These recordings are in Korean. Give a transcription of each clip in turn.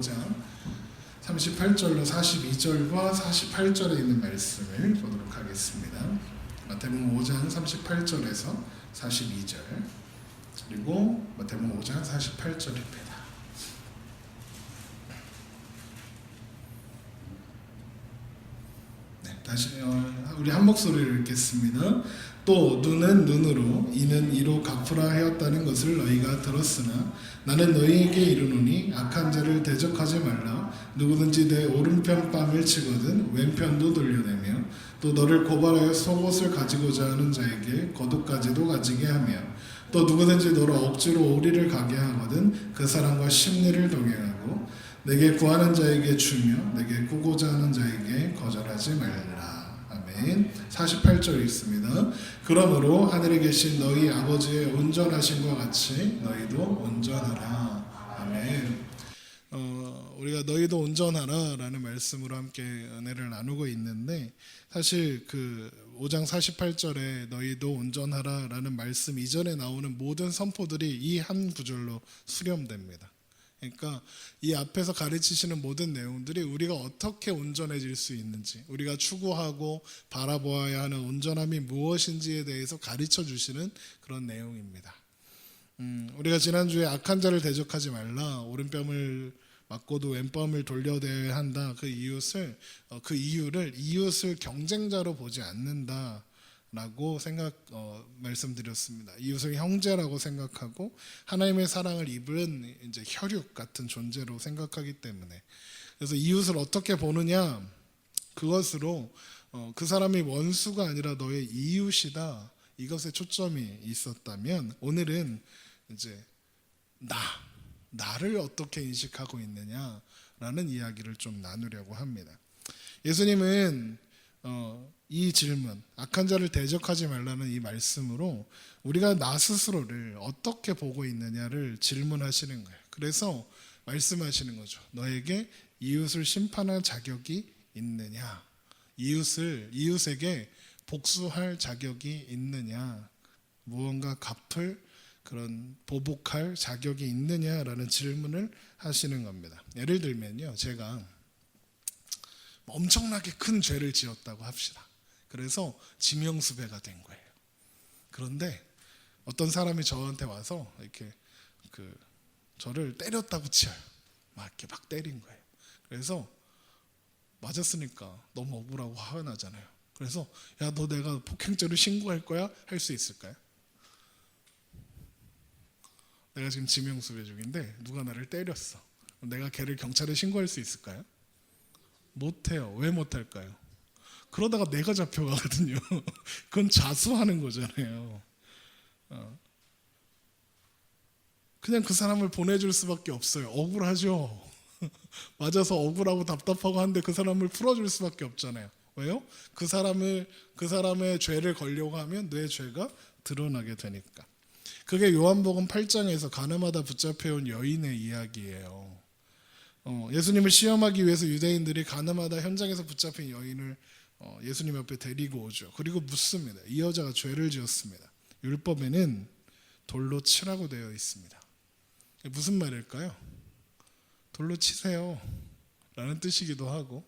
5장 38절로 42절과 48절에 있는 말씀을 보도록 하겠습니다. 마태복음 5장 38절에서 42절 그리고 마태복음 5장 48절입니다. 다시 우리 한 목소리를 읽겠습니다. 또 눈은 눈으로 이는 이로 갚으라 하였다는 것을 너희가 들었으나 나는 너희에게 이르노니 악한 자를 대적하지 말라. 누구든지 내 오른편 뺨을 치거든 왼편도 돌려내며 또 너를 고발하여 속옷을 가지고자 하는 자에게 겉옷까지도 가지게 하며 또 누구든지 너를 억지로 오리를 가게 하거든 그 사람과 심리를 동행하고 내게 구하는 자에게 주며 내게 구고자 하는 자에게 거절하지 말라. 아멘. 48절 있습니다. 그러므로 하늘에 계신 너희 아버지의 온전하심과 같이 너희도 온전하라. 아멘. 우리가 너희도 온전하라 라는 말씀으로 함께 은혜를 나누고 있는데, 사실 그 5장 48절에 너희도 온전하라 라는 말씀 이전에 나오는 모든 선포들이 이 한 구절로 수렴됩니다. 그러니까 이 앞에서 가르치시는 모든 내용들이 우리가 어떻게 온전해질 수 있는지, 우리가 추구하고 바라보아야 하는 온전함이 무엇인지에 대해서 가르쳐 주시는 그런 내용입니다. 우리가 지난주에 악한 자를 대적하지 말라, 오른뺨을 맞고도 왼뺨을 돌려대야 한다, 그 이유를 이웃을 경쟁자로 보지 않는다 라고 말씀드렸습니다. 이웃을 형제라고 생각하고 하나님의 사랑을 입은 이제 혈육 같은 존재로 생각하기 때문에, 그래서 이웃을 어떻게 보느냐, 그것으로 그 사람이 원수가 아니라 너의 이웃이다, 이것에 초점이 있었다면, 오늘은 이제 나를 어떻게 인식하고 있느냐라는 이야기를 좀 나누려고 합니다. 예수님은 이 질문, 악한 자를 대적하지 말라는 이 말씀으로 우리가 나 스스로를 어떻게 보고 있느냐를 질문하시는 거예요. 그래서 말씀하시는 거죠. 너에게 이웃을 심판할 자격이 있느냐, 이웃에게 복수할 자격이 있느냐, 무언가 갚을 그런 보복할 자격이 있느냐라는 질문을 하시는 겁니다. 예를 들면요, 제가 엄청나게 큰 죄를 지었다고 합시다. 그래서 지명수배가 된 거예요. 그런데 어떤 사람이 저한테 와서 이렇게 저를 때렸다고 치어요. 이렇게 막 때린 거예요. 그래서 맞았으니까 너무 억울하고 화가 나잖아요. 그래서 야, 너 내가 폭행죄로 신고할 거야? 할 수 있을까요? 내가 지금 지명수배 중인데 누가 나를 때렸어. 내가 걔를 경찰에 신고할 수 있을까요? 못해요. 왜 못할까요? 그러다가 내가 잡혀가거든요. 그건 자수하는 거잖아요. 그냥 그 사람을 보내줄 수밖에 없어요. 억울하죠. 맞아서 억울하고 답답하고 한데 그 사람을 풀어줄 수밖에 없잖아요. 왜요? 그 사람의 죄를 걸려고 하면 내 죄가 드러나게 되니까. 그게 요한복음 8장에서 가늠하다 붙잡혀온 여인의 이야기예요. 예수님을 시험하기 위해서 유대인들이 가늠하다 현장에서 붙잡힌 여인을 예수님 앞에 데리고 오죠. 그리고 묻습니다. 이 여자가 죄를 지었습니다. 율법에는 돌로 치라고 되어 있습니다. 무슨 말일까요? 돌로 치세요 라는 뜻이기도 하고,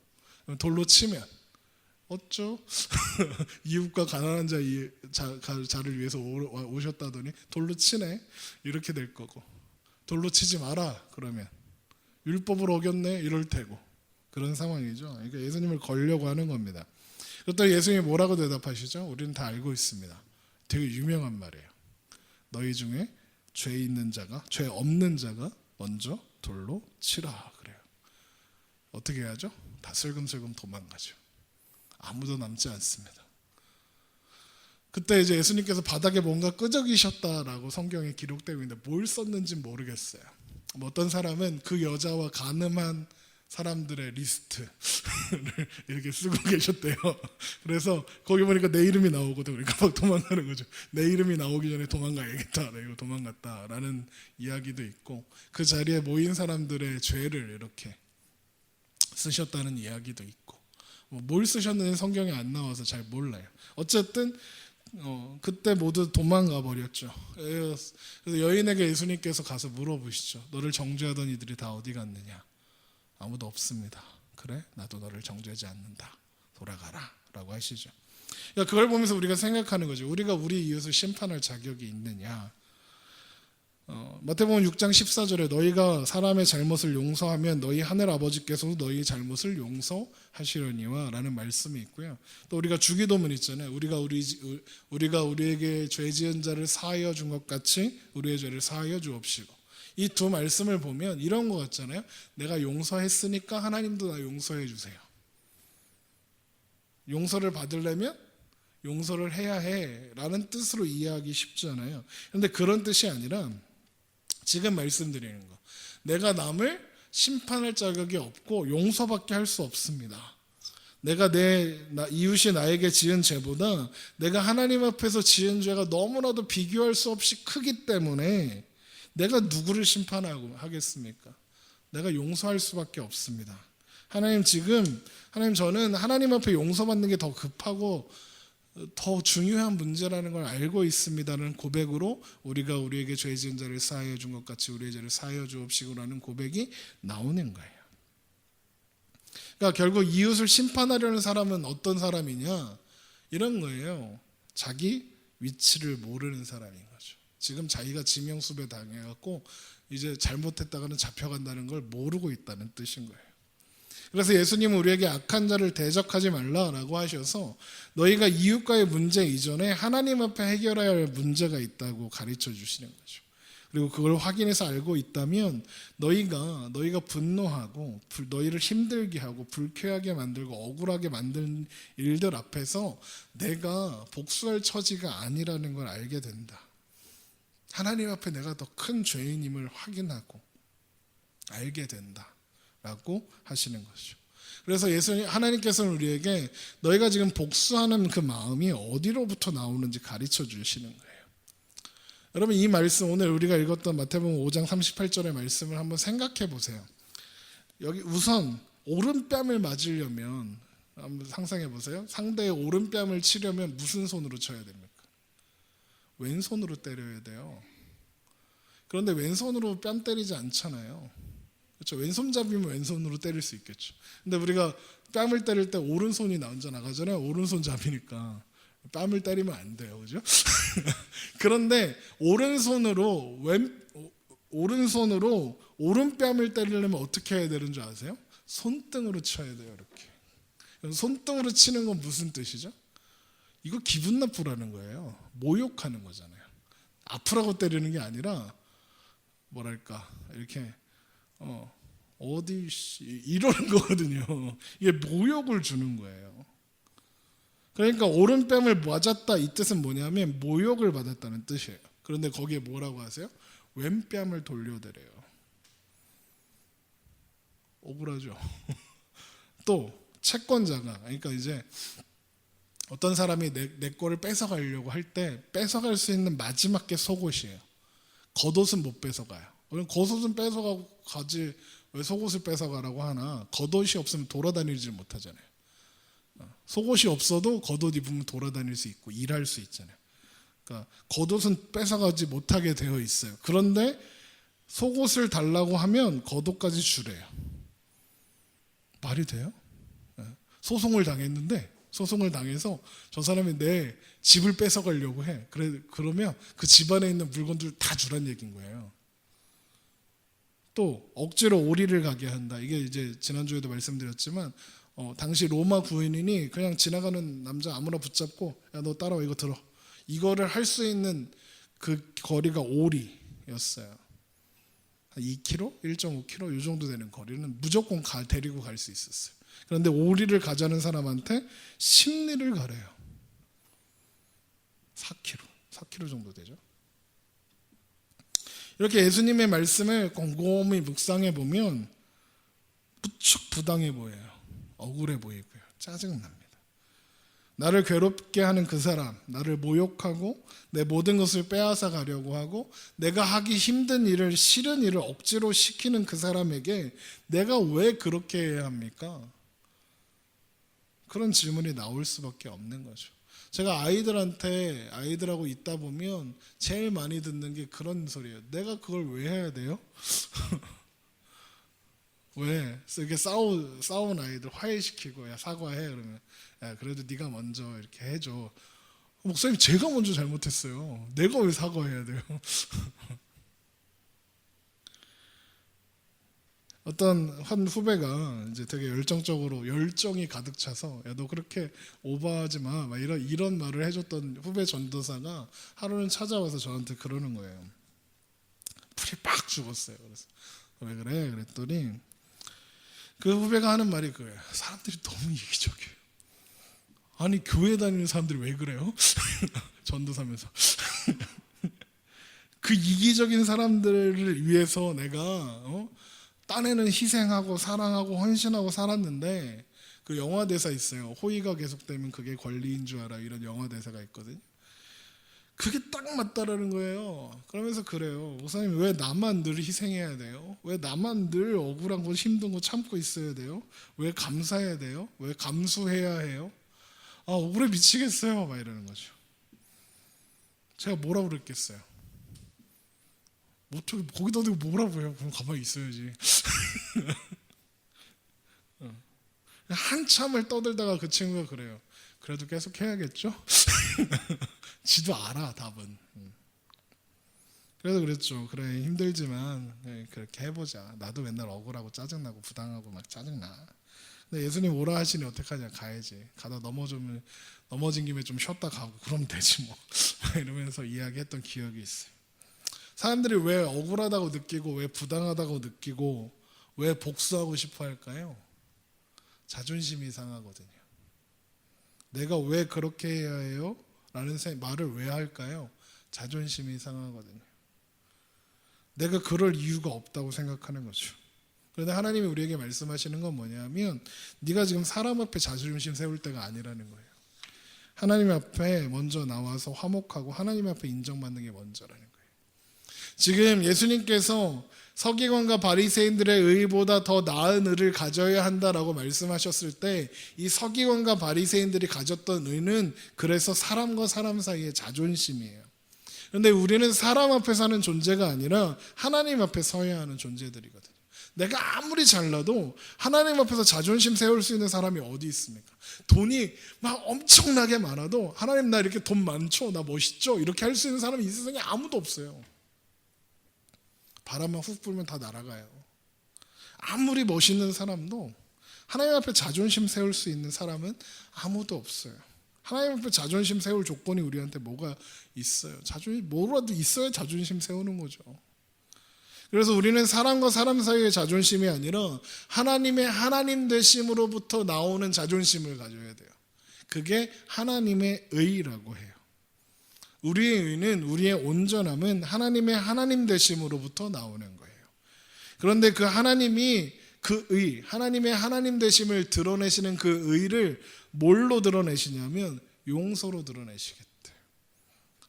돌로 치면 어쩌? 이웃과 가난한 자를 위해서 오셨다더니 돌로 치네, 이렇게 될 거고, 돌로 치지 마라 그러면 율법을 어겼네 이럴 테고, 그런 상황이죠. 그러니까 예수님을 걸려고 하는 겁니다. 그렇다고 예수님이 뭐라고 대답하시죠? 우리는 다 알고 있습니다. 되게 유명한 말이에요. 너희 중에 죄 없는 자가 먼저 돌로 치라 그래요. 어떻게 해야죠? 다 슬금슬금 도망가죠. 아무도 남지 않습니다. 그때 이제 예수님께서 바닥에 뭔가 끄적이셨다라고 성경에 기록되고 있는데 뭘 썼는지 모르겠어요. 어떤 사람은 그 여자와 가늠한 사람들의 리스트를 이렇게 쓰고 계셨대요. 그래서 거기 보니까 내 이름이 나오거든. 그러니까 막 도망가는 거죠. 내 이름이 나오기 전에 도망가야겠다. 내가 도망갔다라는 이야기도 있고, 그 자리에 모인 사람들의 죄를 이렇게 쓰셨다는 이야기도 있고, 뭘 쓰셨는지 성경에 안 나와서 잘 몰라요. 어쨌든 그때 모두 도망가 버렸죠. 그래서 여인에게 예수님께서 가서 물어보시죠. 너를 정죄하던 이들이 다 어디 갔느냐? 아무도 없습니다. 그래? 나도 너를 정죄하지 않는다. 돌아가라 라고 하시죠. 그러니까 그걸 보면서 우리가 생각하는 거죠. 우리가 우리 이웃을 심판할 자격이 있느냐. 마태복음 6장 14절에 너희가 사람의 잘못을 용서하면 너희 하늘 아버지께서도 너희 잘못을 용서하시려니와 라는 말씀이 있고요. 또 우리가 주기도문 있잖아요. 우리가 우리에게 죄 지은 자를 사하여 준 것 같이 우리의 죄를 사하여 주옵시고. 이 두 말씀을 보면 이런 것 같잖아요. 내가 용서했으니까 하나님도 나 용서해 주세요. 용서를 받으려면 용서를 해야 해 라는 뜻으로 이해하기 쉽잖아요. 그런데 그런 뜻이 아니라 지금 말씀드리는 거, 내가 남을 심판할 자격이 없고 용서밖에 할 수 없습니다. 내가 이웃이 나에게 지은 죄보다 내가 하나님 앞에서 지은 죄가 너무나도 비교할 수 없이 크기 때문에 내가 누구를 심판하겠습니까? 내가 용서할 수밖에 없습니다. 하나님 저는 하나님 앞에 용서받는 게 더 급하고 더 중요한 문제라는 걸 알고 있습니다라는 고백으로 우리가 우리에게 죄 지은 자를 사하여 준 것 같이 우리의 죄를 사하여 주옵시고라는 고백이 나오는 거예요. 그러니까 결국 이웃을 심판하려는 사람은 어떤 사람이냐? 이런 거예요. 자기 위치를 모르는 사람인 거죠. 지금 자기가 지명수배 당해갖고 이제 잘못했다가는 잡혀간다는 걸 모르고 있다는 뜻인 거예요. 그래서 예수님은 우리에게 악한 자를 대적하지 말라라고 하셔서 너희가 이웃과의 문제 이전에 하나님 앞에 해결해야 할 문제가 있다고 가르쳐 주시는 거죠. 그리고 그걸 확인해서 알고 있다면 너희가 분노하고 너희를 힘들게 하고 불쾌하게 만들고 억울하게 만든 일들 앞에서 내가 복수할 처지가 아니라는 걸 알게 된다. 하나님 앞에 내가 더 큰 죄인임을 확인하고 알게 된다라고 하시는 것이죠. 그래서 하나님께서는 우리에게 너희가 지금 복수하는 그 마음이 어디로부터 나오는지 가르쳐 주시는 거예요. 여러분 이 말씀 오늘 우리가 읽었던 마태복음 5장 38절의 말씀을 한번 생각해 보세요. 여기 우선 오른뺨을 맞으려면 한번 상상해 보세요. 상대의 오른뺨을 치려면 무슨 손으로 쳐야 됩니까? 왼손으로 때려야 돼요. 그런데 왼손으로 뺨 때리지 않잖아요. 그렇죠? 왼손잡이면 왼손으로 때릴 수 있겠죠. 근데 우리가 뺨을 때릴 때 오른손이 먼저 나가잖아요. 오른손잡이니까 뺨을 때리면 안 돼요. 그죠? 그런데 오른손으로 오른뺨을 때리려면 어떻게 해야 되는 줄 아세요? 손등으로 쳐야 돼요. 이렇게. 손등으로 치는 건 무슨 뜻이죠? 이거 기분 나쁘라는 거예요. 모욕하는 거잖아요. 아프라고 때리는 게 아니라 뭐랄까 이렇게 어디 이러는 거거든요. 이게 모욕을 주는 거예요. 그러니까 오른뺨을 맞았다 이 뜻은 뭐냐면 모욕을 받았다는 뜻이에요. 그런데 거기에 뭐라고 하세요? 왼뺨을 돌려드려요. 억울하죠. 또 채권자가 그러니까 이제 어떤 사람이 내 거를 뺏어가려고 할 때 뺏어갈 수 있는 마지막 게 속옷이에요. 겉옷은 못 뺏어가요. 겉옷은 뺏어가고 가지 왜 속옷을 뺏어가라고 하나? 겉옷이 없으면 돌아다니지 못하잖아요. 속옷이 없어도 겉옷 입으면 돌아다닐 수 있고 일할 수 있잖아요. 그러니까 겉옷은 뺏어가지 못하게 되어 있어요. 그런데 속옷을 달라고 하면 겉옷까지 주래요. 말이 돼요? 소송을 당해서 저 사람이 내 집을 뺏어가려고 해. 그러면 그 집안에 있는 물건들 다 주란 얘기인 거예요. 또 억지로 오리를 가게 한다. 이게 이제 지난주에도 말씀드렸지만 당시 로마 구인인이 그냥 지나가는 남자 아무나 붙잡고 야 너 따라와 이거 들어. 이거를 할 수 있는 그 거리가 오리였어요. 한 2km, 1.5km 이 정도 되는 거리는 무조건 데리고 갈 수 있었어요. 그런데 오리를 가자는 사람한테 심리를 가래요. 4km 정도 되죠. 이렇게 예수님의 말씀을 곰곰이 묵상해 보면 무척 부당해 보여요. 억울해 보이고요. 짜증납니다. 나를 괴롭게 하는 그 사람, 나를 모욕하고 내 모든 것을 빼앗아 가려고 하고 내가 하기 힘든 일을 싫은 일을 억지로 시키는 그 사람에게 내가 왜 그렇게 해야 합니까? 그런 질문이 나올 수밖에 없는 거죠. 제가 아이들하고 있다 보면 제일 많이 듣는 게 그런 소리예요. 내가 그걸 왜 해야 돼요? 왜 이렇게 싸운 아이들 화해시키고 야 사과해 그러면 야 그래도 네가 먼저 이렇게 해줘. 목사님 제가 먼저 잘못했어요. 내가 왜 사과해야 돼요? 어떤 한 후배가 이제 되게 열정적으로 열정이 가득 차서 야 너 그렇게 오버하지 마, 막 이런 말을 해줬던 후배 전도사가 하루는 찾아와서 저한테 그러는 거예요. 풀이 빡 죽었어요. 그래서 왜 그래? 그랬더니 그 후배가 하는 말이 그거예요. 사람들이 너무 이기적이에요. 아니 교회 다니는 사람들이 왜 그래요? 전도사면서 그 이기적인 사람들을 위해서 내가 딴에는 희생하고 사랑하고 헌신하고 살았는데 그 영화 대사 있어요. 호의가 계속되면 그게 권리인 줄 알아. 이런 영화 대사가 있거든요. 그게 딱 맞다라는 거예요. 그러면서 그래요. 목사님 왜 나만 늘 희생해야 돼요? 왜 나만 늘 억울한 거 힘든 거 참고 있어야 돼요? 왜 감사해야 돼요? 왜 감수해야 해요? 아 억울해 미치겠어요. 막 이러는 거죠. 제가 뭐라고 그랬겠어요? 뭐 거기다 대고 뭐라고 해요? 그럼 가만히 있어야지. 한참을 떠들다가 그 친구가 그래요. 그래도 계속 해야겠죠? 지도 알아 답은. 그래서 그랬죠. 그래 힘들지만 그렇게 해보자. 나도 맨날 억울하고 짜증나고 부당하고 막 짜증나. 근데 예수님 오라 하시니 어떡하냐. 가야지. 가다 넘어진 김에 좀 쉬었다 가고 그러면 되지 뭐. 이러면서 이야기했던 기억이 있어요. 사람들이 왜 억울하다고 느끼고 왜 부당하다고 느끼고 왜 복수하고 싶어 할까요? 자존심이 상하거든요. 내가 왜 그렇게 해야 해요? 라는 말을 왜 할까요? 자존심이 상하거든요. 내가 그럴 이유가 없다고 생각하는 거죠. 그런데 하나님이 우리에게 말씀하시는 건 뭐냐면 네가 지금 사람 앞에 자존심 세울 때가 아니라는 거예요. 하나님 앞에 먼저 나와서 화목하고 하나님 앞에 인정받는 게 먼저라는 거예요. 지금 예수님께서 서기관과 바리새인들의 의보다 더 나은 의를 가져야 한다라고 말씀하셨을 때 이 서기관과 바리새인들이 가졌던 의는 그래서 사람과 사람 사이의 자존심이에요. 그런데 우리는 사람 앞에 사는 존재가 아니라 하나님 앞에 서야 하는 존재들이거든요. 내가 아무리 잘나도 하나님 앞에서 자존심 세울 수 있는 사람이 어디 있습니까? 돈이 막 엄청나게 많아도 하나님 나 이렇게 돈 많죠? 나 멋있죠? 이렇게 할 수 있는 사람이 이 세상에 아무도 없어요. 바람만 훅 불면 다 날아가요. 아무리 멋있는 사람도 하나님 앞에 자존심 세울 수 있는 사람은 아무도 없어요. 하나님 앞에 자존심 세울 조건이 우리한테 뭐가 있어요? 뭐라도 있어야 자존심 세우는 거죠. 그래서 우리는 사람과 사람 사이의 자존심이 아니라 하나님의 하나님 되심으로부터 나오는 자존심을 가져야 돼요. 그게 하나님의 의라고 해요. 우리의 의는, 우리의 온전함은 하나님의 하나님 되심으로부터 나오는 거예요. 그런데 그 하나님이 그 의, 하나님의 하나님 되심을 드러내시는 그 의를 뭘로 드러내시냐면 용서로 드러내시겠대요.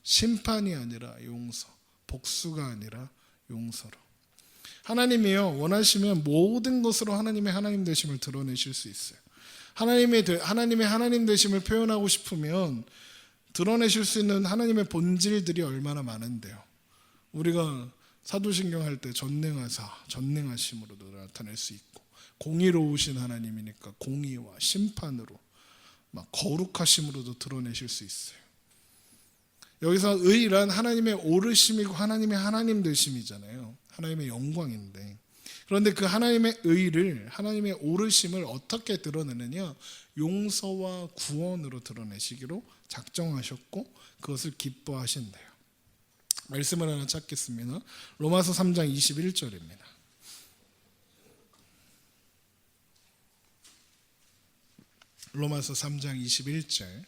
심판이 아니라 용서, 복수가 아니라 용서로. 하나님이요 원하시면 모든 것으로 하나님의 하나님 되심을 드러내실 수 있어요. 하나님의 하나님 되심을 표현하고 싶으면 드러내실 수 있는 하나님의 본질들이 얼마나 많은데요. 우리가 사도신경 할 때 전능하심으로도 나타낼 수 있고 공의로우신 하나님이니까 공의와 심판으로 막 거룩하심으로도 드러내실 수 있어요. 여기서 의란 하나님의 오르심이고 하나님의 하나님 되심이잖아요. 하나님의 영광인데 그런데 그 하나님의 의를 하나님의 오르심을 어떻게 드러내느냐 용서와 구원으로 드러내시기로 작정하셨고 그것을 기뻐하신대요. 말씀을 하나 찾겠습니다. 로마서 3장 21절입니다. 로마서 3장 21절.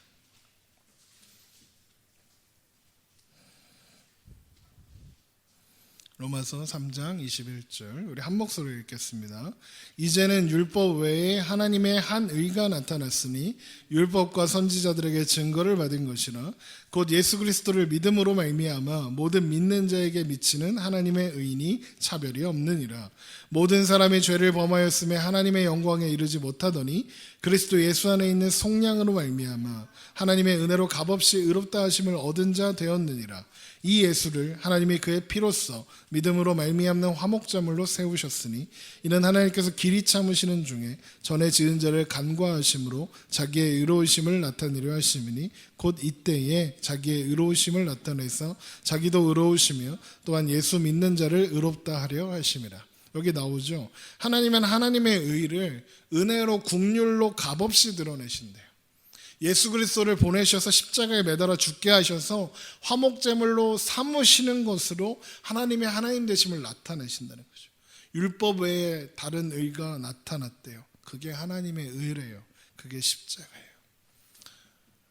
로마서 3장 21절 우리 한 목소리로 읽겠습니다. 이제는 율법 외에 하나님의 한 의가 나타났으니 율법과 선지자들에게 증거를 받은 것이라 곧 예수 그리스도를 믿음으로 말미암아 모든 믿는 자에게 미치는 하나님의 의인이 차별이 없느니라. 모든 사람이 죄를 범하였음에 하나님의 영광에 이르지 못하더니 그리스도 예수 안에 있는 속량으로 말미암아 하나님의 은혜로 값없이 의롭다 하심을 얻은 자 되었느니라. 이 예수를 하나님이 그의 피로써 믿음으로 말미암는 화목제물로 세우셨으니 이는 하나님께서 길이 참으시는 중에 전에 지은 자를 간과하심으로 자기의 의로우심을 나타내려 하심이니 곧 이때에 자기의 의로우심을 나타내서 자기도 의로우시며 또한 예수 믿는 자를 의롭다 하려 하심이라. 여기 나오죠. 하나님은 하나님의 의를 은혜로 긍휼로 값없이 드러내신대요. 예수 그리스도를 보내셔서 십자가에 매달아 죽게 하셔서 화목제물로 삼으시는 것으로 하나님의 하나님 되심을 나타내신다는 거죠. 율법 외에 다른 의가 나타났대요. 그게 하나님의 의래요. 그게 십자가예요.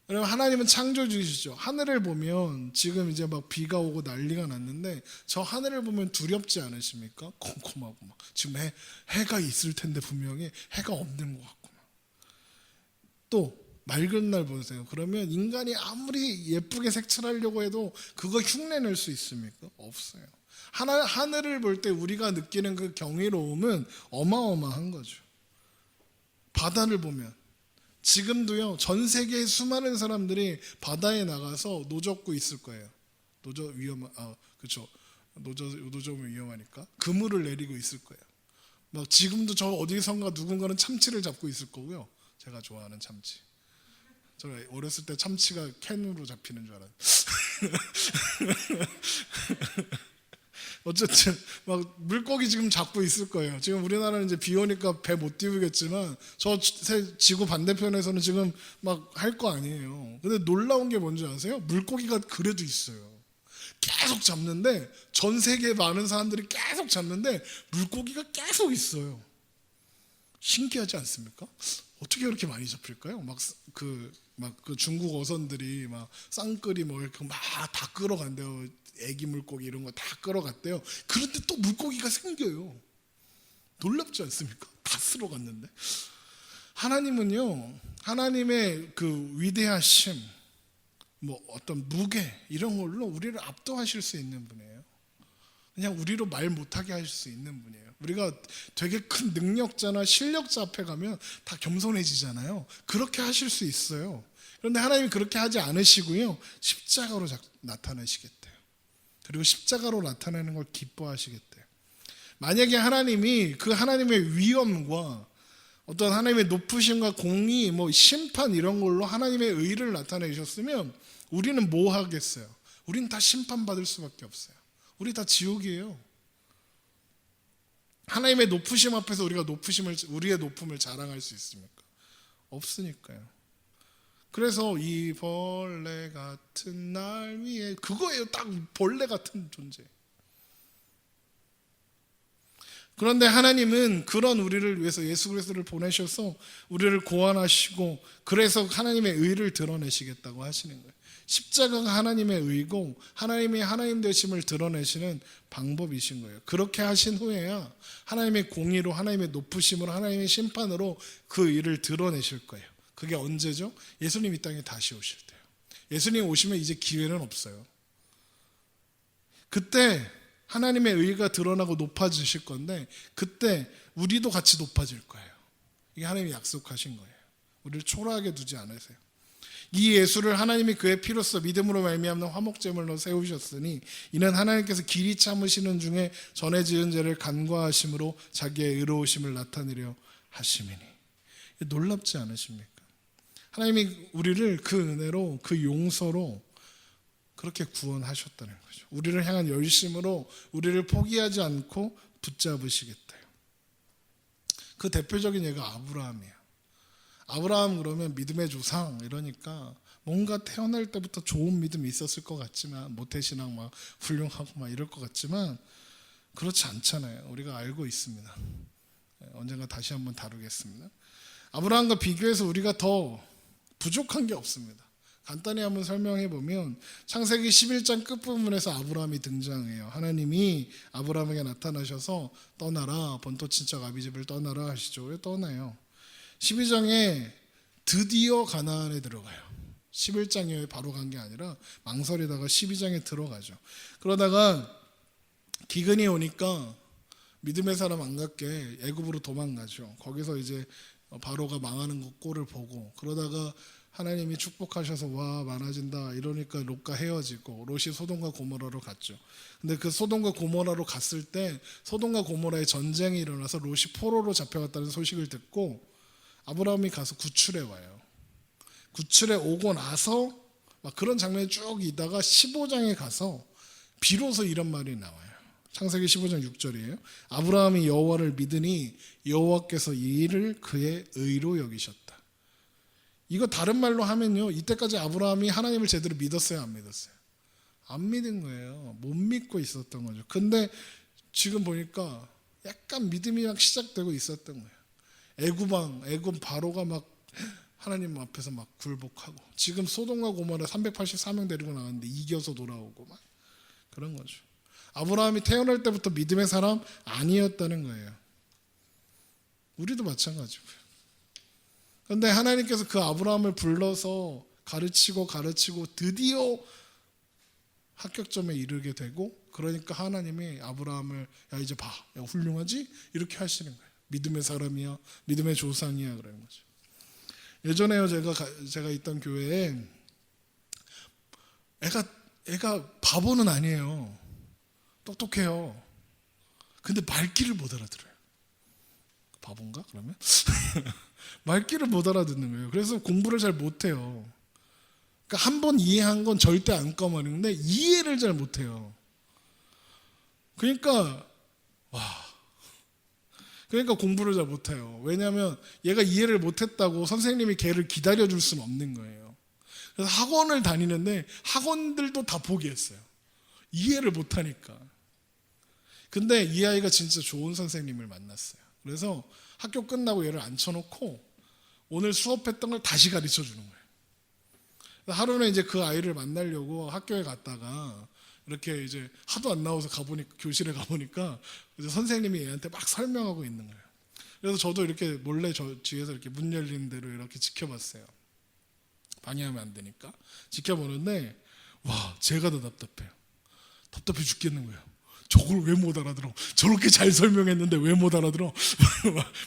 여러분, 하나님은 창조주이시죠. 하늘을 보면 지금 이제 막 비가 오고 난리가 났는데 저 하늘을 보면 두렵지 않으십니까? 컴컴하고 막 지금 해가 있을 텐데 분명히 해가 없는 것 같고 또 맑은 날 보세요. 그러면 인간이 아무리 예쁘게 색칠하려고 해도 그거 흉내낼 수 있습니까? 없어요. 하늘을 볼 때 우리가 느끼는 그 경이로움은 어마어마한 거죠. 바다를 보면 지금도요, 전 세계의 수많은 사람들이 바다에 나가서 노젓고 있을 거예요. 그렇죠. 노젓으면 위험하니까 그물을 내리고 있을 거예요. 막 지금도 저 어디선가 누군가는 참치를 잡고 있을 거고요. 제가 좋아하는 참치. 저 어렸을 때 참치가 캔으로 잡히는 줄 알았는데 어쨌든 막 물고기 지금 잡고 있을 거예요. 지금 우리나라는 이제 비 오니까 배 못 띄우겠지만 저 지구 반대편에서는 지금 막 할 거 아니에요. 근데 놀라운 게 뭔지 아세요? 물고기가 그래도 있어요. 계속 잡는데 전 세계 많은 사람들이 계속 잡는데 물고기가 계속 있어요. 신기하지 않습니까? 어떻게 그렇게 많이 잡힐까요? 막 그 중국 어선들이 막 쌍끌이 뭐 이렇게 막 다 끌어간대요. 애기 물고기 이런 거 다 끌어갔대요. 그런데 또 물고기가 생겨요. 놀랍지 않습니까? 다 쓸어 갔는데. 하나님은요, 하나님의 그 위대하심, 뭐 어떤 무게 이런 걸로 우리를 압도하실 수 있는 분이에요. 그냥 우리로 말 못하게 하실 수 있는 분이에요. 우리가 되게 큰 능력자나 실력자 앞에 가면 다 겸손해지잖아요. 그렇게 하실 수 있어요. 그런데 하나님이 그렇게 하지 않으시고요, 십자가로 나타내시겠대요. 그리고 십자가로 나타내는 걸 기뻐하시겠대요. 만약에 하나님이 그 하나님의 위엄과 어떤 하나님의 높으심과 공의, 뭐 심판 이런 걸로 하나님의 의를 나타내셨으면 우리는 뭐 하겠어요? 우리는 다 심판받을 수밖에 없어요. 우리 다 지옥이에요. 하나님의 높으심 앞에서 우리의 높음을 자랑할 수 있습니까? 없으니까요. 그래서 이 벌레 같은 날 위에 그거예요. 딱 벌레 같은 존재. 그런데 하나님은 그런 우리를 위해서 예수 그리스도를 보내셔서 우리를 구원하시고 그래서 하나님의 의를 드러내시겠다고 하시는 거예요. 십자가가 하나님의 의고 하나님의 하나님 되심을 드러내시는 방법이신 거예요. 그렇게 하신 후에야 하나님의 공의로 하나님의 높으심으로 하나님의 심판으로 그 의를 드러내실 거예요. 그게 언제죠? 예수님 이 땅에 다시 오실 때요. 예수님 오시면 이제 기회는 없어요. 그때 하나님의 의가 드러나고 높아지실 건데 그때 우리도 같이 높아질 거예요. 이게 하나님이 약속하신 거예요. 우리를 초라하게 두지 않으세요. 이 예수를 하나님이 그의 피로써 믿음으로 말미암는 화목제물로 세우셨으니 이는 하나님께서 길이 참으시는 중에 전에 지은 죄를 간과하심으로 자기의 의로우심을 나타내려 하심이니. 놀랍지 않으십니까? 하나님이 우리를 그 은혜로 그 용서로 그렇게 구원하셨다는 거죠. 우리를 향한 열심으로 우리를 포기하지 않고 붙잡으시겠다요. 그 대표적인 예가 아브라함이에요. 아브라함 그러면 믿음의 조상 이러니까 뭔가 태어날 때부터 좋은 믿음이 있었을 것 같지만 모태신앙 막 훌륭하고 막 이럴 것 같지만 그렇지 않잖아요. 우리가 알고 있습니다. 언젠가 다시 한번 다루겠습니다. 아브라함과 비교해서 우리가 더 부족한 게 없습니다. 간단히 한번 설명해 보면 창세기 11장 끝부분에서 아브라함이 등장해요. 하나님이 아브라함에게 나타나셔서 떠나라, 본토 친척 아비집을 떠나라 하시죠. 왜 떠나요? 12장에 드디어 가나안에 들어가요. 11장에 바로 간 게 아니라 망설이다가 12장에 들어가죠. 그러다가 기근이 오니까 믿음의 사람 안 갖게 애굽으로 도망가죠. 거기서 이제 바로가 망하는 꼴을 보고 그러다가 하나님이 축복하셔서 와 많아진다 이러니까 롯과 헤어지고 롯이 소돔과 고모라로 갔죠. 근데 그 소돔과 고모라로 갔을 때 소돔과 고모라의 전쟁이 일어나서 롯이 포로로 잡혀갔다는 소식을 듣고 아브라함이 가서 구출해 와요. 구출해 오고 나서 막 그런 장면이 쭉 있다가 15장에 가서 비로소 이런 말이 나와요. 창세기 15장 6절이에요. 아브라함이 여호와를 믿으니 여호와께서 이 일을 그의 의로 여기셨다. 이거 다른 말로 하면요, 이때까지 아브라함이 하나님을 제대로 믿었어요, 안 믿었어요? 안 믿은 거예요. 못 믿고 있었던 거죠. 근데 지금 보니까 약간 믿음이 막 시작되고 있었던 거예요. 애굽 바로가 막 하나님 앞에서 막 굴복하고, 지금 소돔과 고모라 384명 데리고 나갔는데 이겨서 돌아오고 막 그런 거죠. 아브라함이 태어날 때부터 믿음의 사람 아니었다는 거예요. 우리도 마찬가지고요. 그런데 하나님께서 그 아브라함을 불러서 가르치고 드디어 합격점에 이르게 되고, 그러니까 하나님이 아브라함을 야 이제 봐, 야 훌륭하지? 이렇게 하시는 거예요. 믿음의 사람이야, 믿음의 조상이야 그러는 거죠. 예전에요, 제가 있던 교회에 애가 바보는 아니에요. 똑똑해요. 근데 말귀를 못 알아들어요. 바본가 그러면? 말귀를 못 알아듣는 거예요. 그래서 공부를 잘 못해요. 그러니까 한 번 이해한 건 절대 안 까먹는데 이해를 잘 못해요. 그러니까 공부를 잘 못해요. 왜냐하면 얘가 이해를 못했다고 선생님이 걔를 기다려줄 수는 없는 거예요. 그래서 학원을 다니는데 학원들도 다 포기했어요. 이해를 못하니까. 근데 이 아이가 진짜 좋은 선생님을 만났어요. 그래서 학교 끝나고 얘를 앉혀놓고 오늘 수업했던 걸 다시 가르쳐 주는 거예요. 하루는 이제 그 아이를 만나려고 학교에 갔다가 이렇게 이제 하도 안 나와서 교실에 가보니까 이제 선생님이 얘한테 막 설명하고 있는 거예요. 그래서 저도 이렇게 몰래 저 뒤에서 이렇게 문 열리는 대로 이렇게 지켜봤어요. 방해하면 안 되니까 지켜보는데 제가 더 답답해요. 답답해 죽겠는 거예요. 저걸 왜 못 알아들어? 저렇게 잘 설명했는데 왜 못 알아들어?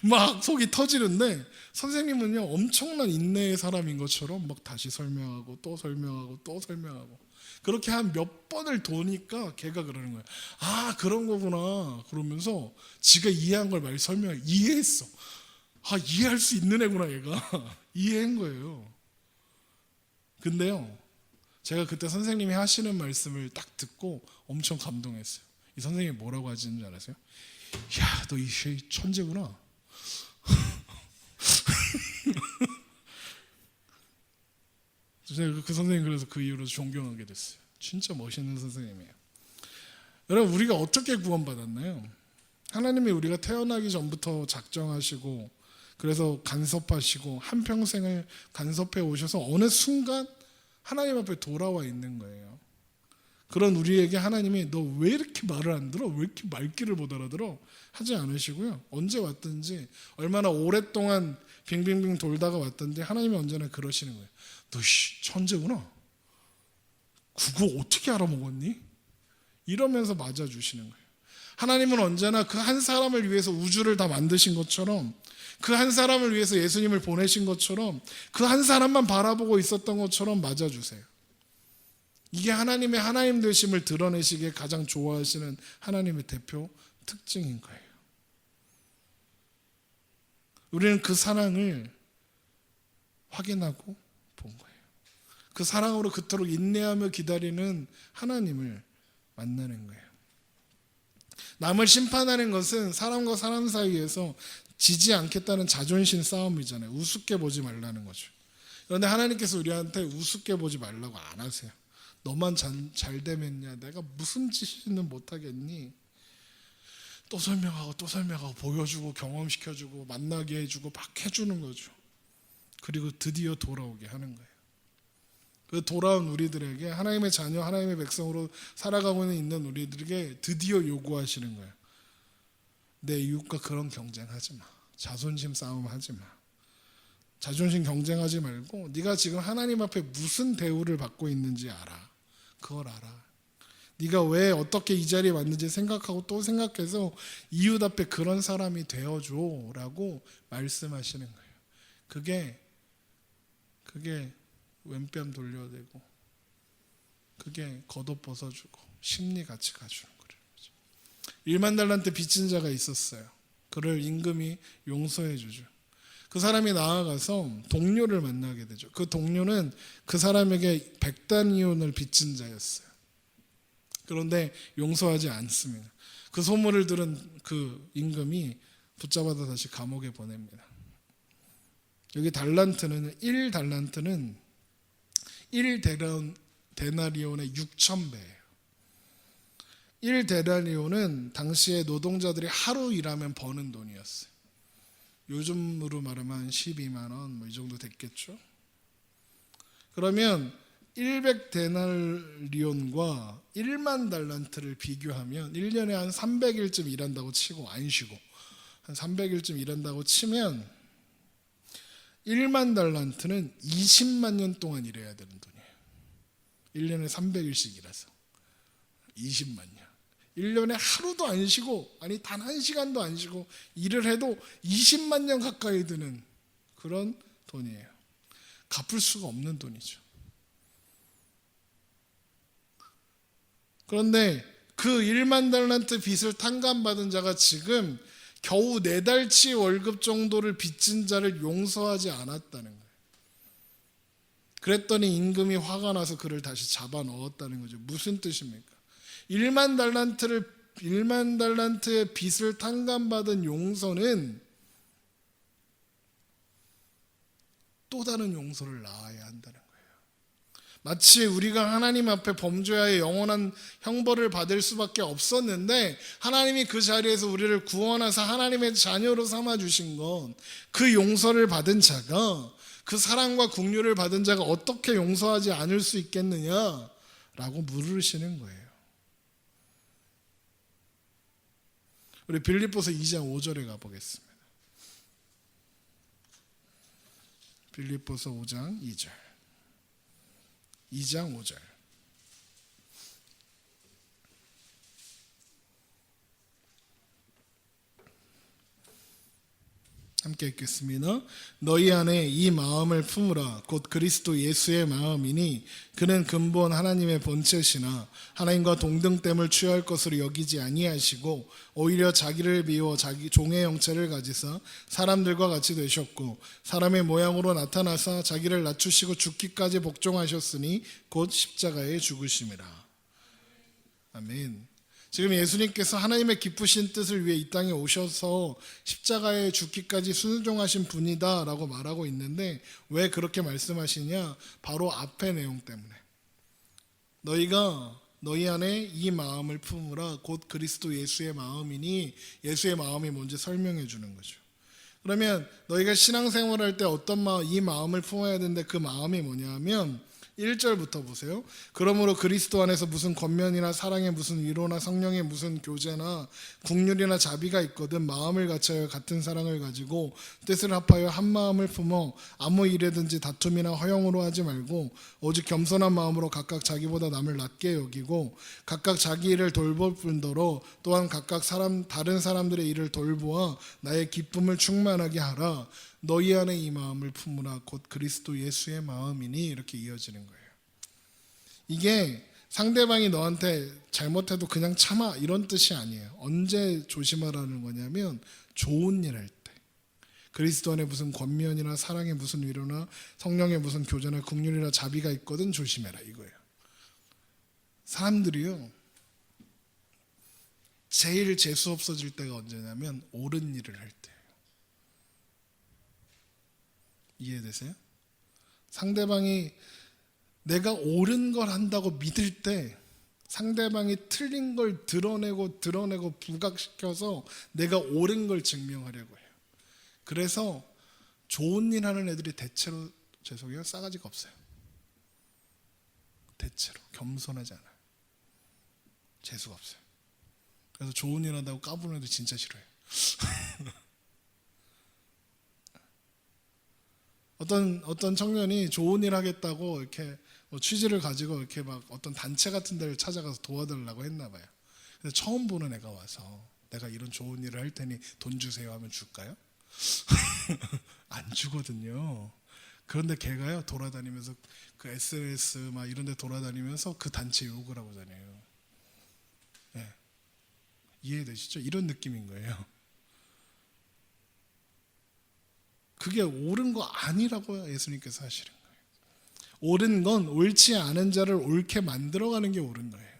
막 속이 터지는데 선생님은요 엄청난 인내의 사람인 것처럼 막 다시 설명하고 또 설명하고 또 설명하고 그렇게 한 몇 번을 도니까 걔가 그러는 거예요. 아 그런 거구나 그러면서 지가 이해한 걸 말 설명해 이해했어. 아 이해할 수 있는 애구나 얘가. 이해한 거예요. 근데요 제가 그때 선생님이 하시는 말씀을 딱 듣고 엄청 감동했어요. 이 선생님이 뭐라고 하시는 줄 알았어요? 야, 너 이 천재구나. 제가 그 선생님 그래서 그 이후로 존경하게 됐어요. 진짜 멋있는 선생님이에요. 여러분 우리가 어떻게 구원받았나요? 하나님이 우리가 태어나기 전부터 작정하시고 그래서 간섭하시고 한평생을 간섭해 오셔서 어느 순간 하나님 앞에 돌아와 있는 거예요. 그런 우리에게 하나님이 너 왜 이렇게 말을 안 들어? 왜 이렇게 말귀를 못 알아들어? 하지 않으시고요. 언제 왔든지 얼마나 오랫동안 빙빙빙 돌다가 왔던데 하나님이 언제나 그러시는 거예요. 너 천재구나. 그거 어떻게 알아먹었니? 이러면서 맞아주시는 거예요. 하나님은 언제나 그 한 사람을 위해서 우주를 다 만드신 것처럼 그 한 사람을 위해서 예수님을 보내신 것처럼 그 한 사람만 바라보고 있었던 것처럼 맞아주세요. 이게 하나님의 하나님 되심을 드러내시기에 가장 좋아하시는 하나님의 대표 특징인 거예요. 우리는 그 사랑을 확인하고 본 거예요. 그 사랑으로 그토록 인내하며 기다리는 하나님을 만나는 거예요. 남을 심판하는 것은 사람과 사람 사이에서 지지 않겠다는 자존심 싸움이잖아요. 우습게 보지 말라는 거죠. 그런데 하나님께서 우리한테 우습게 보지 말라고 안 하세요. 너만 잘 되면야 내가 무슨 짓이는 못하겠니? 또 설명하고 보여주고 경험시켜주고 만나게 해주고 막 해주는 거죠. 그리고 드디어 돌아오게 하는 거예요. 그 돌아온 우리들에게 하나님의 자녀 하나님의 백성으로 살아가고 있는 우리들에게 드디어 요구하시는 거예요. 내 이웃과 그런 경쟁하지 마. 자존심 싸움 하지 마. 자존심 경쟁하지 말고 네가 지금 하나님 앞에 무슨 대우를 받고 있는지 알아. 그걸 알아. 네가 왜 어떻게 이 자리에 왔는지 생각하고 또 생각해서 이웃 앞에 그런 사람이 되어줘 라고 말씀하시는 거예요. 그게 그게 왼뺨 돌려대고, 그게 겉옷 벗어주고 심리 같이 가주는 거예요. 1만 달란트 빚진 자가 있었어요. 그를 임금이 용서해 주죠. 그 사람이 나아가서 동료를 만나게 되죠. 그 동료는 그 사람에게 100다니온을 빚진 자였어요. 그런데 용서하지 않습니다. 그 소문을 들은 그 임금이 붙잡아서 다시 감옥에 보냅니다. 여기 달란트는 1달란트는 1데나리온의 6,000배예요. 1데나리온은 당시에 노동자들이 하루 일하면 버는 돈이었어요. 요즘으로 말하면 12만 원 뭐 이 정도 됐겠죠. 그러면 100데나리온과 1만 달란트를 비교하면 1년에 한 300일쯤 일한다고 치고 안 쉬고 한 300일쯤 일한다고 치면 1만 달란트는 20만 년 동안 일해야 되는 돈이에요. 1년에 300일씩 일해서 20만 년. 1년에 하루도 안 쉬고, 아니 단 1시간도 안 쉬고 일을 해도 20만 년 가까이 드는 그런 돈이에요. 갚을 수가 없는 돈이죠. 그런데 그 1만 달란트 빚을 탕감받은 자가 지금 겨우 4달치 월급 정도를 빚진 자를 용서하지 않았다는 거예요. 그랬더니 임금이 화가 나서 그를 다시 잡아 넣었다는 거죠. 무슨 뜻입니까? 1만 달란트의 빚을 탕감받은 용서는 또 다른 용서를 낳아야 한다는 거예요. 마치 우리가 하나님 앞에 범죄하여 영원한 형벌을 받을 수밖에 없었는데 하나님이 그 자리에서 우리를 구원하사 하나님의 자녀로 삼아주신 건 그 용서를 받은 자가, 그 사랑과 긍휼을 받은 자가 어떻게 용서하지 않을 수 있겠느냐라고 물으시는 거예요. 우리 빌립보서 2장 5절에 가보겠습니다. 빌립보서 5장 2절. 2장 5절. 함께 읽겠습니다. 너희 안에 이 마음을 품으라. 곧 그리스도 예수의 마음이니 그는 근본 하나님의 본체시나 하나님과 동등됨을 취할 것으로 여기지 아니하시고 오히려 자기를 비워 자기 종의 형체를 가지사 사람들과 같이 되셨고 사람의 모양으로 나타나사 자기를 낮추시고 죽기까지 복종하셨으니 곧 십자가에 죽으심이라. 아멘. 지금 예수님께서 하나님의 기쁘신 뜻을 위해 이 땅에 오셔서 십자가에 죽기까지 순종하신 분이다 라고 말하고 있는데 왜 그렇게 말씀하시냐? 바로 앞의 내용 때문에. 너희가 너희 안에 이 마음을 품으라. 곧 그리스도 예수의 마음이니 예수의 마음이 뭔지 설명해 주는 거죠. 그러면 너희가 신앙생활할 때 어떤 마음, 이 마음을 품어야 되는데 그 마음이 뭐냐 하면 1절부터 보세요. 그러므로 그리스도 안에서 무슨 권면이나 사랑의 무슨 위로나 성령의 무슨 교제나 긍휼이나 자비가 있거든 마음을 같이하여 같은 사랑을 가지고 뜻을 합하여 한 마음을 품어 아무 일에든지 다툼이나 허영으로 하지 말고 오직 겸손한 마음으로 각각 자기보다 남을 낮게 여기고 각각 자기 일을 돌볼 뿐더러 또한 각각 다른 사람들의 일을 돌보아 나의 기쁨을 충만하게 하라. 너희 안에 이 마음을 품으라. 곧 그리스도 예수의 마음이니 이렇게 이어지는 거예요. 이게 상대방이 너한테 잘못해도 그냥 참아 이런 뜻이 아니에요. 언제 조심하라는 거냐면 좋은 일 할 때. 그리스도 안에 무슨 권면이나 사랑의 무슨 위로나 성령의 무슨 교제나 긍휼이나 자비가 있거든 조심해라 이거예요. 사람들이요 제일 재수 없어질 때가 언제냐면 옳은 일을 할 때. 이해되세요? 상대방이 내가 옳은 걸 한다고 믿을 때 상대방이 틀린 걸 드러내고 부각시켜서 내가 옳은 걸 증명하려고 해요. 그래서 좋은 일 하는 애들이 대체로 죄송해요 싸가지가 없어요. 대체로 겸손하지 않아요. 재수가 없어요. 그래서 좋은 일 한다고 까부는 애들 진짜 싫어요. 어떤 청년이 좋은 일 하겠다고 이렇게 취지를 가지고 이렇게 막 어떤 단체 같은 데를 찾아가서 도와달라고 했나 봐요. 근데 처음 보는 애가 와서 내가 이런 좋은 일을 할 테니 돈 주세요 하면 줄까요? 안 주거든요. 그런데 걔가요 돌아다니면서 그 SNS 막 이런 데 돌아다니면서 그 단체 욕을 하고 다녀요. 네. 이해되시죠? 이런 느낌인 거예요. 그게 옳은 거 아니라고 예수님께서 하시는 거예요. 옳은 건 옳지 않은 자를 옳게 만들어가는 게 옳은 거예요.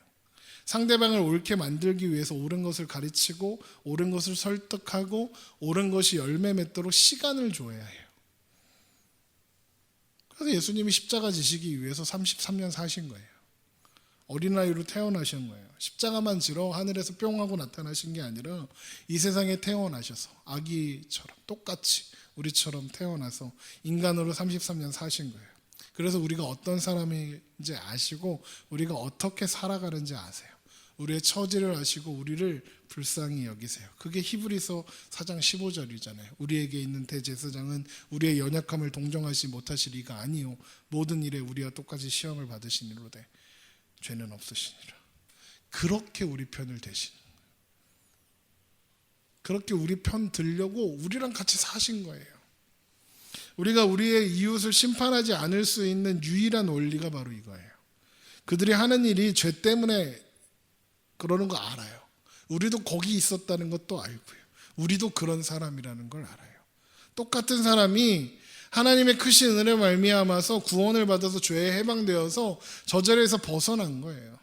상대방을 옳게 만들기 위해서 옳은 것을 가르치고 옳은 것을 설득하고 옳은 것이 열매 맺도록 시간을 줘야 해요. 그래서 예수님이 십자가 지시기 위해서 33년 사신 거예요. 어린아이로 태어나신 거예요. 십자가만 지러 하늘에서 뿅 하고 나타나신 게 아니라 이 세상에 태어나셔서 아기처럼 똑같이 우리처럼 태어나서 인간으로 33년 사신 거예요. 그래서 우리가 어떤 사람인지 아시고 우리가 어떻게 살아가는지 아세요. 우리의 처지를 아시고 우리를 불쌍히 여기세요. 그게 히브리서 4장 15절이잖아요. 우리에게 있는 대제사장은 우리의 연약함을 동정하지 못하실 이가 아니요 모든 일에 우리와 똑같이 시험을 받으시니로되 죄는 없으시니라. 그렇게 우리 편을 대시는 거예요. 그렇게 우리 편 들려고 우리랑 같이 사신 거예요. 우리가 우리의 이웃을 심판하지 않을 수 있는 유일한 원리가 바로 이거예요. 그들이 하는 일이 죄 때문에 그러는 거 알아요. 우리도 거기 있었다는 것도 알고요. 우리도 그런 사람이라는 걸 알아요. 똑같은 사람이 하나님의 크신 은혜로 말미암아서 구원을 받아서 죄에 해방되어서 저절에서 벗어난 거예요.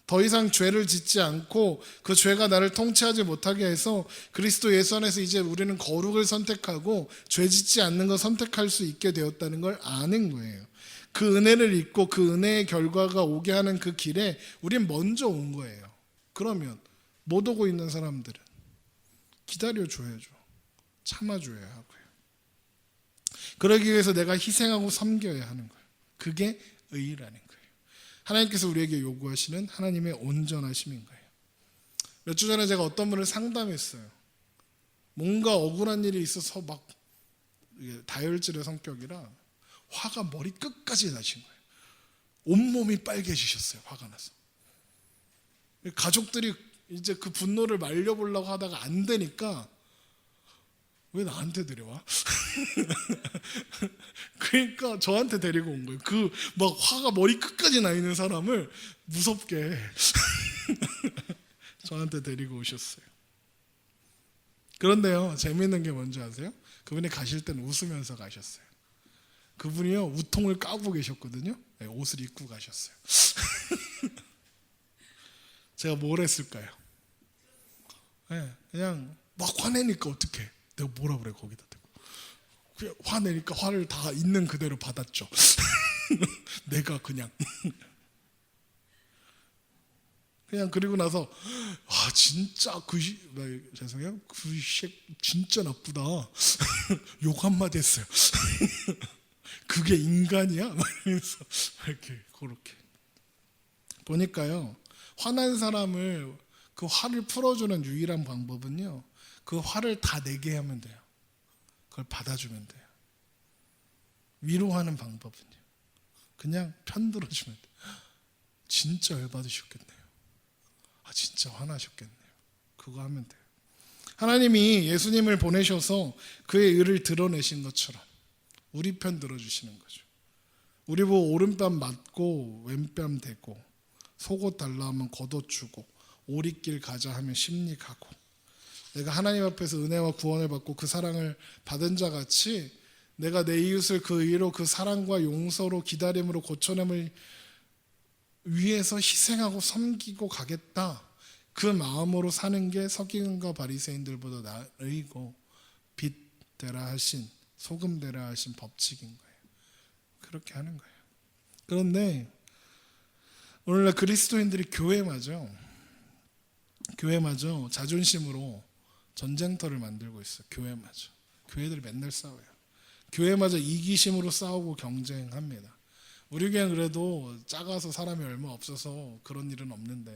더 이상 죄를 짓지 않고 그 죄가 나를 통치하지 못하게 해서 그리스도 예수 안에서 이제 우리는 거룩을 선택하고 죄 짓지 않는 걸 선택할 수 있게 되었다는 걸 아는 거예요. 그 은혜를 잊고 그 은혜의 결과가 오게 하는 그 길에 우린 먼저 온 거예요. 그러면 못 오고 있는 사람들은 기다려줘야죠. 참아줘야 하고요. 그러기 위해서 내가 희생하고 섬겨야 하는 거예요. 그게 의라는 거예요. 하나님께서 우리에게 요구하시는 하나님의 온전하심인 거예요. 몇 주 전에 제가 어떤 분을 상담했어요. 뭔가 억울한 일이 있어서 막 다혈질의 성격이라 화가 머리 끝까지 나신 거예요. 온몸이 빨개지셨어요. 화가 나서. 가족들이 이제 그 분노를 말려보려고 하다가 안 되니까 왜 나한테 데려와? 그러니까 저한테 데리고 온 거예요. 그 막 화가 머리 끝까지 나 있는 사람을 무섭게 저한테 데리고 오셨어요. 그런데요, 재미있는 게 뭔지 아세요? 그분이 가실 때는 웃으면서 가셨어요. 그분이요, 우통을 까고 계셨거든요. 네, 옷을 입고 가셨어요. 제가 뭘 했을까요? 네, 그냥 막 화내니까 어떡해. 내가 뭐라 그래 거기다 대고. 그냥 화내니까 화를 다 있는 그대로 받았죠. 내가 그냥 그리고 나서 진짜 죄송해요. 그 진짜 나쁘다. 욕 한마디 했어요. 그게 인간이야? 막 이러면서 이렇게 그렇게 보니까요. 화난 사람을 그 화를 풀어주는 유일한 방법은요. 그 화를 다 내게 하면 돼요. 그걸 받아주면 돼요. 위로하는 방법은요. 그냥 편들어주면 돼요. 진짜 열받으셨겠네요. 진짜 화나셨겠네요. 그거 하면 돼요. 하나님이 예수님을 보내셔서 그의 의를 드러내신 것처럼 우리 편 들어주시는 거죠. 우리 보고 오른뺨 맞고 왼뺨 대고 속옷 달라 하면 걷어주고 오리길 가자 하면 심리가고 내가 하나님 앞에서 은혜와 구원을 받고 그 사랑을 받은 자 같이 내가 내 이웃을 그 의로 그 사랑과 용서로 기다림으로 고쳐냄을 위해서 희생하고 섬기고 가겠다. 그 마음으로 사는 게 서기관과 바리새인들보다 나으고 빛 되라 하신 소금 되라 하신 법칙인 거예요. 그렇게 하는 거예요. 그런데 오늘날 그리스도인들이 교회마저 자존심으로 전쟁터를 만들고 있어요. 교회마저. 교회들이 맨날 싸워요. 교회마저 이기심으로 싸우고 경쟁합니다. 우리 교회는 그래도 작아서 사람이 얼마 없어서 그런 일은 없는데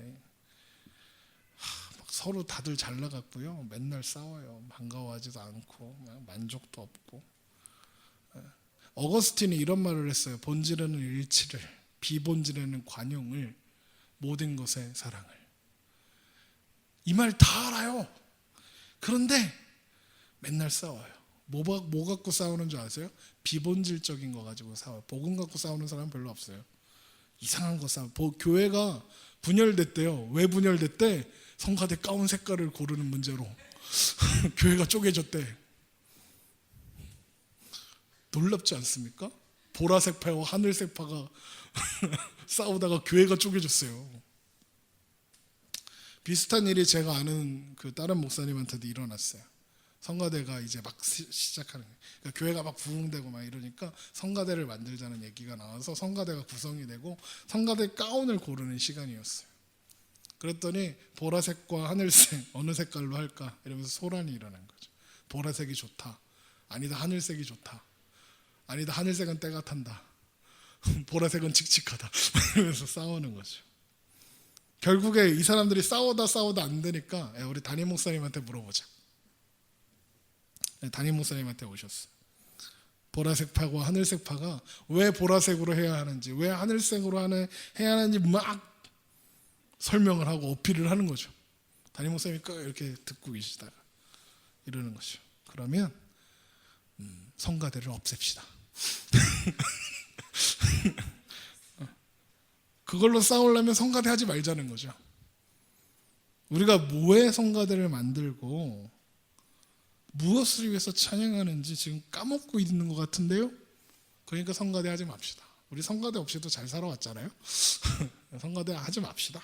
막 서로 다들 잘 나갔고요. 맨날 싸워요. 반가워하지도 않고 만족도 없고. 어거스틴이 이런 말을 했어요. 본질에는 일치를, 비본질에는 관용을, 모든 것에 사랑을. 이 말 다 알아요. 그런데 맨날 싸워요. 뭐 갖고 싸우는 줄 아세요? 비본질적인 거 가지고 싸워요. 복음 갖고 싸우는 사람은 별로 없어요. 이상한 거 싸워. 교회가 분열됐대요. 왜 분열됐대? 성가대 가운 색깔을 고르는 문제로 교회가 쪼개졌대. 놀랍지 않습니까? 보라색 파와 하늘색 파가 싸우다가 교회가 쪼개졌어요. 비슷한 일이 제가 아는 그 다른 목사님한테도 일어났어요. 성가대가 이제 막 시작하는 거예요. 그러니까 교회가 막 부흥되고 막 이러니까 성가대를 만들자는 얘기가 나와서 성가대가 구성이 되고 성가대 가운을 고르는 시간이었어요. 그랬더니 보라색과 하늘색 어느 색깔로 할까 이러면서 소란이 일어난 거죠. 보라색이 좋다. 아니다, 하늘색이 좋다. 아니다, 하늘색은 때가 탄다. 보라색은 칙칙하다. 이러면서 싸우는 거죠. 결국에 이 사람들이 싸우다 안 되니까 우리 담임 목사님한테 물어보자. 담임 목사님한테 오셨어요. 보라색 파와 하늘색 파가 왜 보라색으로 해야 하는지, 왜 하늘색으로 해야 하는지 막 설명을 하고 어필을 하는 거죠. 담임 목사님이 이렇게 듣고 계시다가 이러는 거죠. 그러면 성가대를 없앱시다. 그걸로 싸우려면 성가대 하지 말자는 거죠. 우리가 뭐에 성가대를 만들고 무엇을 위해서 찬양하는지 지금 까먹고 있는 것 같은데요. 그러니까 성가대 하지 맙시다. 우리 성가대 없이도 잘 살아왔잖아요. 성가대 하지 맙시다.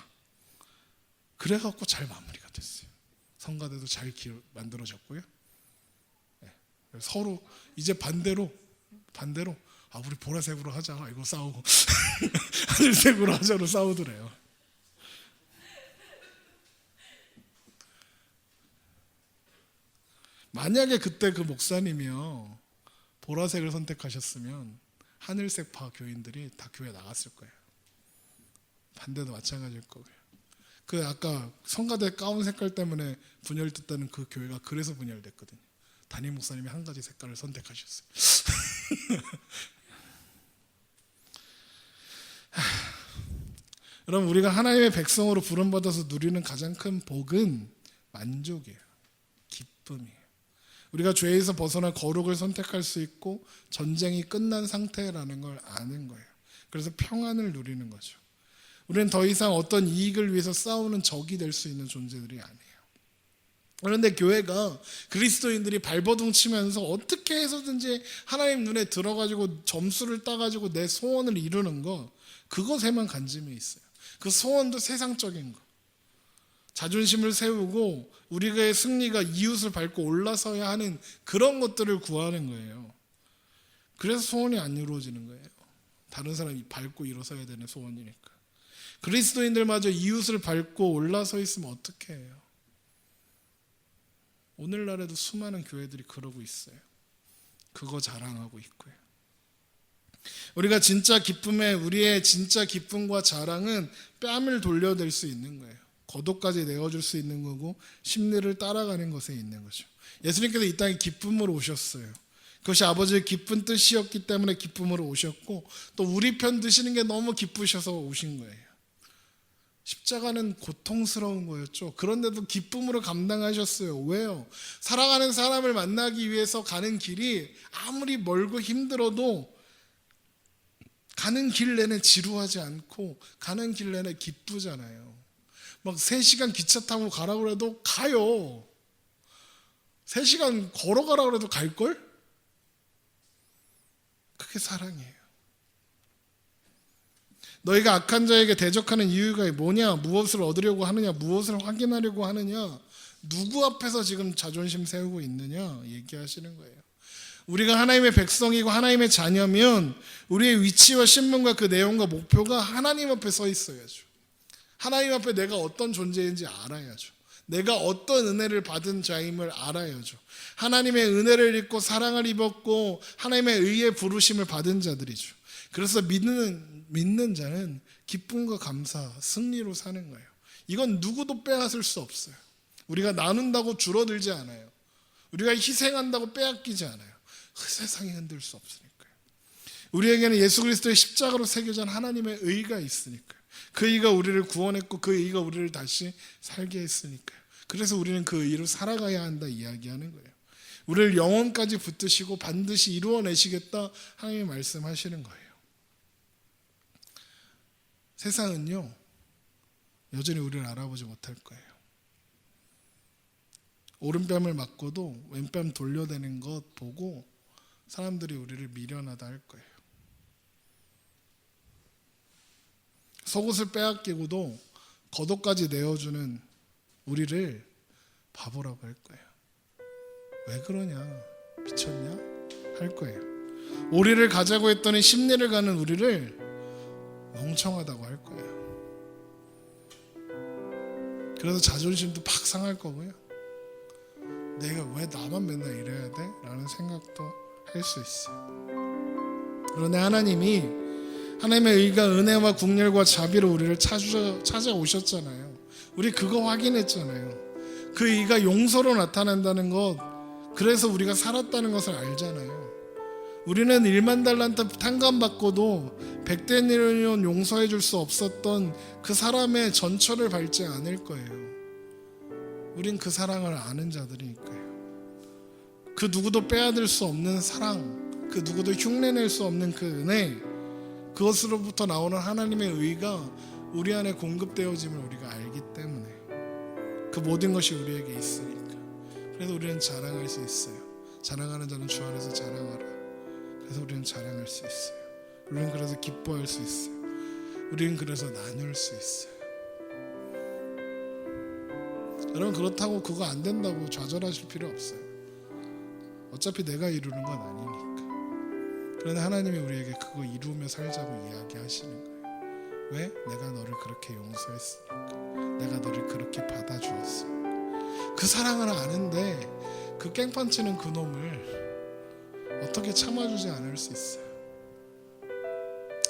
그래갖고 잘 마무리가 됐어요. 성가대도 잘 만들어졌고요. 서로 이제 반대로 우리 보라색으로 하자 이거 싸우고 하늘색으로 하자로 싸우더래요. 만약에 그때 그 목사님이요 보라색을 선택하셨으면 하늘색 파 교인들이 다 교회 나갔을 거예요. 반대도 마찬가지일 거고요. 그 아까 성가대 가운 색깔 때문에 분열됐다는 그 교회가 그래서 분열됐거든요. 담임 목사님이 한 가지 색깔을 선택하셨어요. 여러분, 우리가 하나님의 백성으로 부름받아서 누리는 가장 큰 복은 만족이에요. 기쁨이에요. 우리가 죄에서 벗어나 거룩을 선택할 수 있고 전쟁이 끝난 상태라는 걸 아는 거예요. 그래서 평안을 누리는 거죠. 우리는 더 이상 어떤 이익을 위해서 싸우는 적이 될 수 있는 존재들이 아니에요. 그런데 교회가 그리스도인들이 발버둥 치면서 어떻게 해서든지 하나님 눈에 들어가지고 점수를 따가지고 내 소원을 이루는 거, 그것에만 관심이 있어요. 그 소원도 세상적인 거. 자존심을 세우고 우리의 승리가 이웃을 밟고 올라서야 하는 그런 것들을 구하는 거예요. 그래서 소원이 안 이루어지는 거예요. 다른 사람이 밟고 일어서야 되는 소원이니까. 그리스도인들마저 이웃을 밟고 올라서 있으면 어떻게 해요? 오늘날에도 수많은 교회들이 그러고 있어요. 그거 자랑하고 있고요. 우리가 진짜 기쁨에 우리의 진짜 기쁨과 자랑은 뺨을 돌려댈 수 있는 거예요. 거독까지 내어줄 수 있는 거고 심리를 따라가는 것에 있는 거죠. 예수님께서 이 땅에 기쁨으로 오셨어요. 그것이 아버지의 기쁜 뜻이었기 때문에 기쁨으로 오셨고 또 우리 편 드시는 게 너무 기쁘셔서 오신 거예요. 십자가는 고통스러운 거였죠. 그런데도 기쁨으로 감당하셨어요. 왜요? 사랑하는 사람을 만나기 위해서 가는 길이 아무리 멀고 힘들어도 가는 길 내내 지루하지 않고 가는 길 내내 기쁘잖아요. 막 3시간 기차 타고 가라고 해도 가요. 3시간 걸어가라고 해도 갈걸? 그게 사랑이에요. 너희가 악한 자에게 대적하는 이유가 뭐냐? 무엇을 얻으려고 하느냐? 무엇을 확인하려고 하느냐? 누구 앞에서 지금 자존심 세우고 있느냐? 얘기하시는 거예요. 우리가 하나님의 백성이고 하나님의 자녀면 우리의 위치와 신분과 그 내용과 목표가 하나님 앞에 서 있어야죠. 하나님 앞에 내가 어떤 존재인지 알아야죠. 내가 어떤 은혜를 받은 자임을 알아야죠. 하나님의 은혜를 입고 사랑을 입었고 하나님의 의의 부르심을 받은 자들이죠. 그래서 믿는 자는 기쁨과 감사, 승리로 사는 거예요. 이건 누구도 빼앗을 수 없어요. 우리가 나눈다고 줄어들지 않아요. 우리가 희생한다고 빼앗기지 않아요. 세상이 흔들 수 없으니까요. 우리에게는 예수 그리스도의 십자가로 새겨진 하나님의 의가 있으니까요. 그 의가 우리를 구원했고 그 의가 우리를 다시 살게 했으니까요. 그래서 우리는 그 의로 살아가야 한다 이야기하는 거예요. 우리를 영원까지 붙드시고 반드시 이루어내시겠다 하나님이 말씀하시는 거예요. 세상은요 여전히 우리를 알아보지 못할 거예요. 오른뺨을 맞고도 왼뺨 돌려대는 것 보고 사람들이 우리를 미련하다 할 거예요. 속옷을 빼앗기고도 겉옷까지 내어주는 우리를 바보라고 할 거예요. 왜 그러냐? 미쳤냐? 할 거예요. 오리를 가자고 했더니 십리를 가는 우리를 멍청하다고 할 거예요. 그래서 자존심도 팍 상할 거고요. 내가 왜 나만 맨날 이래야 돼? 라는 생각도 할 수 있어요. 그런데 하나님의 의가 은혜와 국률과 자비로 우리를 찾아오셨잖아요. 우리 그거 확인했잖아요. 그 의가 용서로 나타난다는 것, 그래서 우리가 살았다는 것을 알잖아요. 우리는 1만 달란트 탕감받고도 100데나리온 용서해 줄 수 없었던 그 사람의 전철을 밟지 않을 거예요. 우린 그 사랑을 아는 자들이니까요. 그 누구도 빼앗을 수 없는 사랑, 그 누구도 흉내낼 수 없는 그 은혜, 그것으로부터 나오는 하나님의 의가 우리 안에 공급되어짐을 우리가 알기 때문에 그 모든 것이 우리에게 있으니까. 그래서 우리는 자랑할 수 있어요. 자랑하는 자는 주 안에서 자랑하라. 그래서 우리는 자랑할 수 있어요. 우리는 그래서 기뻐할 수 있어요. 우리는 그래서 나눌 수 있어요. 여러분, 그렇다고 그거 안 된다고 좌절하실 필요 없어요. 어차피 내가 이루는 건 아니니까. 그런데 하나님이 우리에게 그거 이루며 살자고 이야기하시는 거예요. 왜? 내가 너를 그렇게 용서했으니까. 내가 너를 그렇게 받아주었으니까. 그 사랑을 아는데 그 깽판 치는 그 놈을 어떻게 참아주지 않을 수 있어요.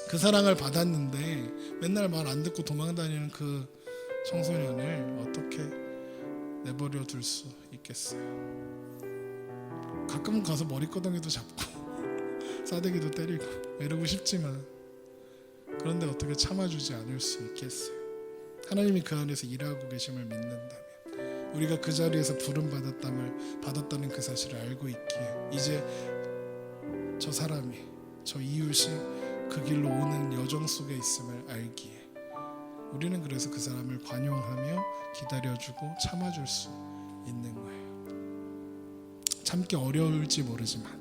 그 사랑을 받았는데 맨날 말 안 듣고 도망다니는 그 청소년을 어떻게 내버려 둘 수 있겠어요. 가끔은 가서 머리끄덩이도 잡고 싸대기도 때리고 이러고 싶지만, 그런데 어떻게 참아주지 않을 수 있겠어요. 하나님이 그 안에서 일하고 계심을 믿는다면, 우리가 그 자리에서 부름 받았다는 그 사실을 알고 있기에, 이제 저 사람이, 저 이웃이 그 길로 오는 여정 속에 있음을 알기에 우리는 그래서 그 사람을 관용하며 기다려주고 참아줄 수 있는 거예요. 참기 어려울지 모르지만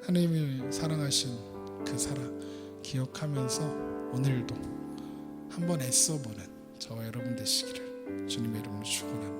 하나님을 사랑하신 그 사랑 기억하면서 오늘도 한번 애써보는 저와 여러분 되시기를 주님의 이름으로 축원합니다.